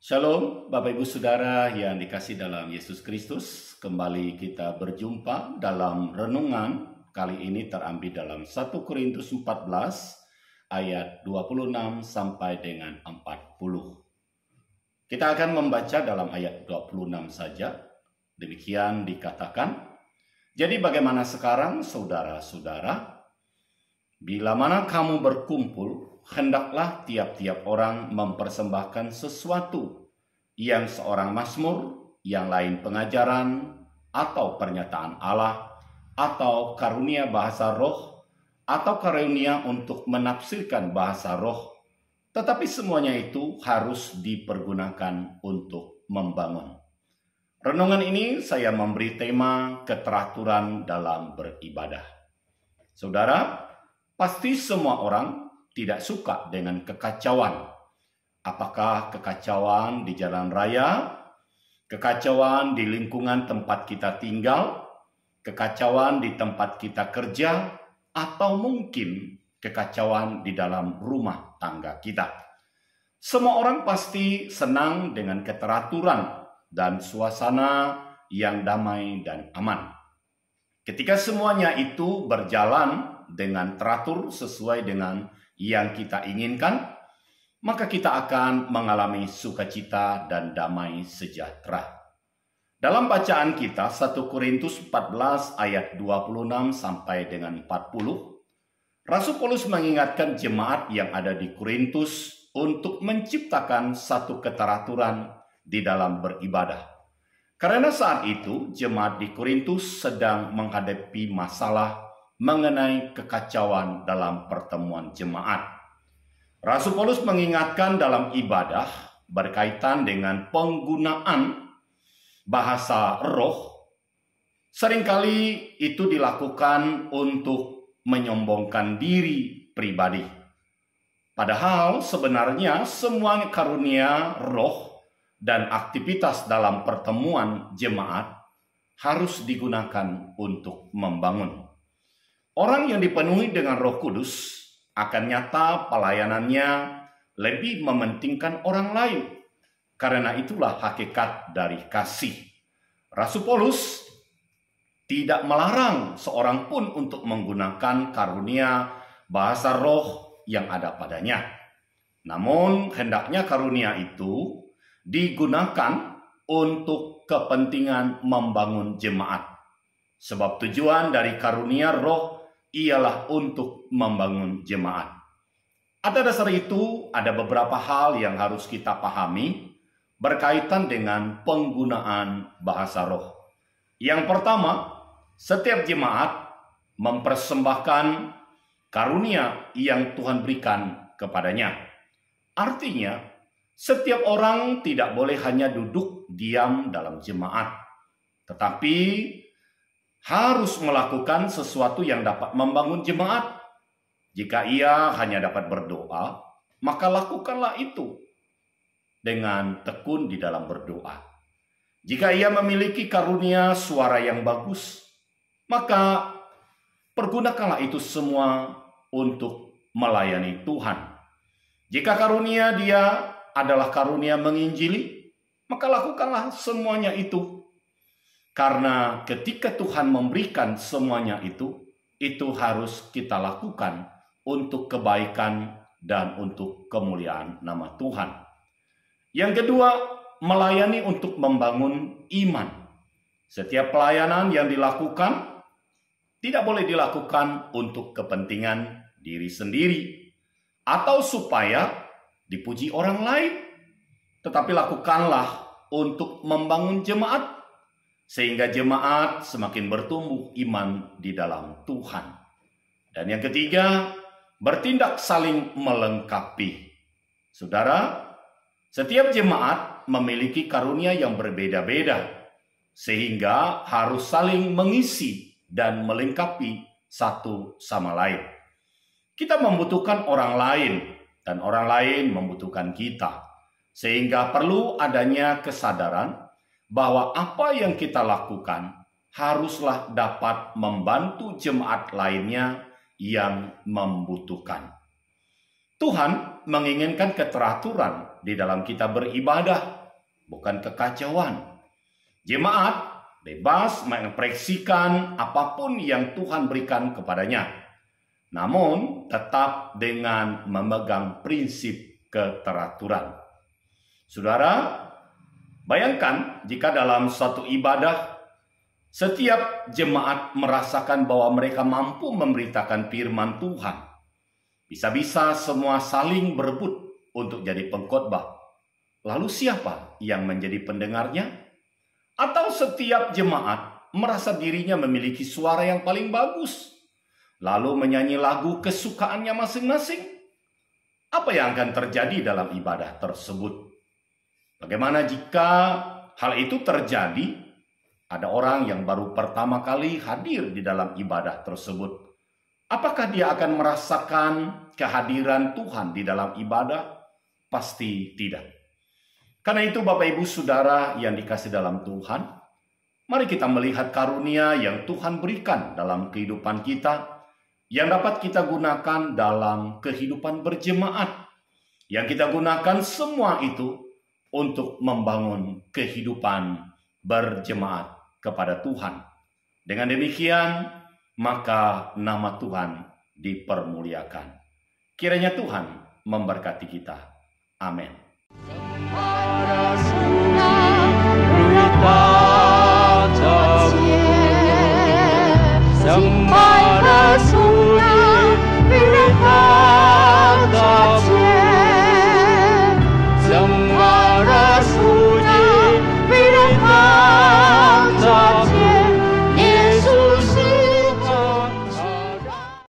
Shalom Bapak Ibu Saudara yang dikasih dalam Yesus Kristus. Kembali kita berjumpa dalam renungan. Kali ini terambil dalam 1 Korintus 14 ayat 26 sampai dengan 40. Kita akan membaca dalam ayat 26 saja. Demikian dikatakan, jadi bagaimana sekarang saudara-saudara? Bila mana kamu berkumpul, hendaklah tiap-tiap orang mempersembahkan sesuatu, yang seorang mazmur, yang lain pengajaran, atau pernyataan Allah, atau karunia bahasa roh, atau karunia untuk menafsirkan bahasa roh. Tetapi semuanya itu harus dipergunakan untuk membangun. Renungan ini saya memberi tema keteraturan dalam beribadah. Saudara, pasti semua orang tidak suka dengan kekacauan. Apakah kekacauan di jalan raya, kekacauan di lingkungan tempat kita tinggal, kekacauan di tempat kita kerja, atau mungkin kekacauan di dalam rumah tangga kita. Semua orang pasti senang dengan keteraturan dan suasana yang damai dan aman. Ketika semuanya itu berjalan dengan teratur sesuai dengan yang kita inginkan, maka kita akan mengalami sukacita dan damai sejahtera. Dalam bacaan kita 1 Korintus 14 ayat 26 sampai dengan 40, Rasul Paulus mengingatkan jemaat yang ada di Korintus untuk menciptakan satu keteraturan di dalam beribadah. Karena saat itu jemaat di Korintus sedang menghadapi masalah mengenai kekacauan dalam pertemuan jemaat. Rasul Paulus mengingatkan dalam ibadah berkaitan dengan penggunaan bahasa roh. Seringkali itu dilakukan untuk menyombongkan diri pribadi. Padahal sebenarnya semua karunia roh dan aktivitas dalam pertemuan jemaat harus digunakan untuk membangun. Orang yang dipenuhi dengan Roh Kudus akan nyata pelayanannya lebih mementingkan orang lain. Karena itulah hakikat dari kasih. Rasul Paulus tidak melarang seorang pun untuk menggunakan karunia bahasa roh yang ada padanya. Namun hendaknya karunia itu digunakan untuk kepentingan membangun jemaat. Sebab tujuan dari karunia roh ialah untuk membangun jemaat. Atas dasar itu, ada beberapa hal yang harus kita pahami berkaitan dengan penggunaan bahasa roh. Yang pertama, setiap jemaat mempersembahkan karunia yang Tuhan berikan kepadanya. Artinya, setiap orang tidak boleh hanya duduk diam dalam jemaat, tetapi harus melakukan sesuatu yang dapat membangun jemaat. Jika ia hanya dapat berdoa, maka lakukanlah itu dengan tekun di dalam berdoa. Jika ia memiliki karunia suara yang bagus, maka pergunakanlah itu semua untuk melayani Tuhan. Jika karunia dia adalah karunia menginjili, maka lakukanlah semuanya itu. Karena ketika Tuhan memberikan semuanya itu harus kita lakukan untuk kebaikan dan untuk kemuliaan nama Tuhan. Yang kedua, melayani untuk membangun iman. Setiap pelayanan yang dilakukan tidak boleh dilakukan untuk kepentingan diri sendiri atau supaya dipuji orang lain, tetapi lakukanlah untuk membangun jemaat, sehingga jemaat semakin bertumbuh iman di dalam Tuhan. Dan yang ketiga, bertindak saling melengkapi. Saudara, setiap jemaat memiliki karunia yang berbeda-beda, sehingga harus saling mengisi dan melengkapi satu sama lain. Kita membutuhkan orang lain, dan orang lain membutuhkan kita, sehingga perlu adanya kesadaran bahwa apa yang kita lakukan haruslah dapat membantu jemaat lainnya yang membutuhkan. Tuhan menginginkan keteraturan di dalam kita beribadah, bukan kekacauan. Jemaat bebas mengekspresikan apapun yang Tuhan berikan kepadanya, namun tetap dengan memegang prinsip keteraturan. Saudara, bayangkan jika dalam suatu ibadah setiap jemaat merasakan bahwa mereka mampu memberitakan firman Tuhan. Bisa-bisa semua saling berebut untuk jadi pengkhotbah. Lalu siapa yang menjadi pendengarnya? Atau setiap jemaat merasa dirinya memiliki suara yang paling bagus, lalu menyanyi lagu kesukaannya masing-masing? Apa yang akan terjadi dalam ibadah tersebut? Bagaimana jika hal itu terjadi? Ada orang yang baru pertama kali hadir di dalam ibadah tersebut. Apakah dia akan merasakan kehadiran Tuhan di dalam ibadah? Pasti tidak. Karena itu Bapak Ibu Saudara yang dikasih dalam Tuhan, mari kita melihat karunia yang Tuhan berikan dalam kehidupan kita, yang dapat kita gunakan dalam kehidupan berjemaat, yang kita gunakan semua itu untuk membangun kehidupan berjemaat kepada Tuhan. Dengan demikian, maka nama Tuhan dipermuliakan. Kiranya Tuhan memberkati kita. Amin.